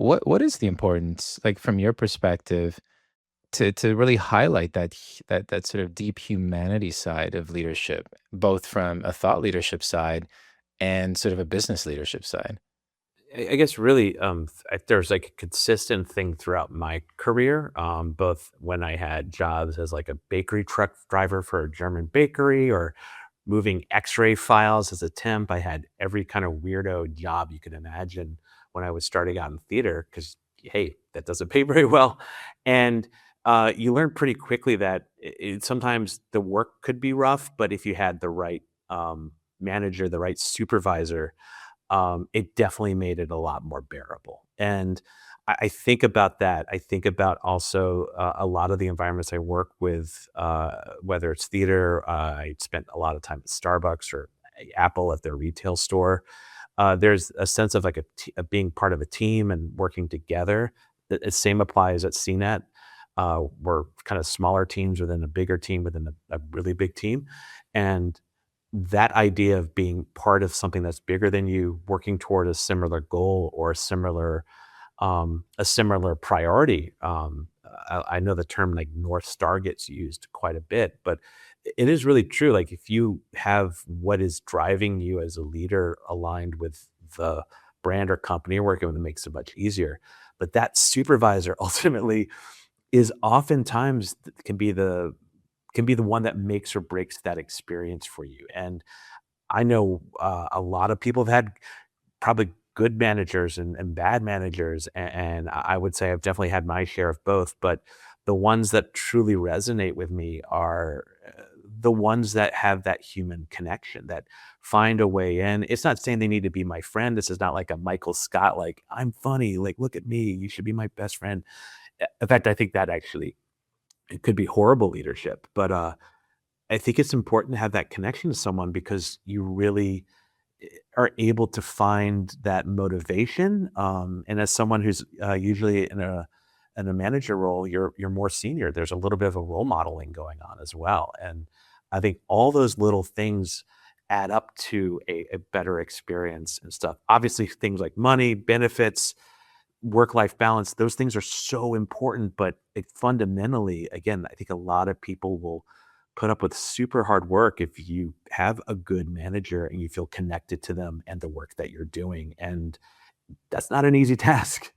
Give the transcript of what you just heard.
what is the importance, like from your perspective, to really highlight that sort of deep humanity side of leadership, both from a thought leadership side and sort of a business leadership side? I guess really, there's like a consistent thing throughout my career, both when I had jobs as like a bakery truck driver for a German bakery or moving X-ray files as a temp. I had every kind of weirdo job you could imagine when I was starting out in theater because, hey, that doesn't pay very well. And you learn pretty quickly that sometimes the work could be rough, but if you had the right manager, the right supervisor, it definitely made it a lot more bearable. And I think about that. I think about also a lot of the environments I work with, whether it's theater, I spent a lot of time at Starbucks or Apple at their retail store. There's a sense of like being part of a team and working together. The same applies at CNET. We're kind of smaller teams within a bigger team within a really big team. And that idea of being part of something that's bigger than you, working toward a similar goal or a similar priority. I know the term like North Star gets used quite a bit, but it is really true. Like if you have what is driving you as a leader aligned with the brand or company you're working with, it makes it much easier. But that supervisor ultimately is oftentimes can be the one that makes or breaks that experience for you. And I know a lot of people have had probably good managers and bad managers, and I would say I've definitely had my share of both. But the ones that truly resonate with me are the ones that have that human connection, that find a way in. It's not saying they need to be my friend. This is not like a Michael Scott, like I'm funny, like look at me, you should be my best friend. In fact, I think that actually it could be horrible leadership. But I think it's important to have that connection to someone because you really are able to find that motivation. And as someone who's usually in a manager role, you're more senior. There's a little bit of a role modeling going on as well. And I think all those little things add up to a better experience and stuff. Obviously, things like money, benefits, work-life balance, those things are so important, but it fundamentally, again, I think a lot of people will put up with super hard work if you have a good manager and you feel connected to them and the work that you're doing, and that's not an easy task.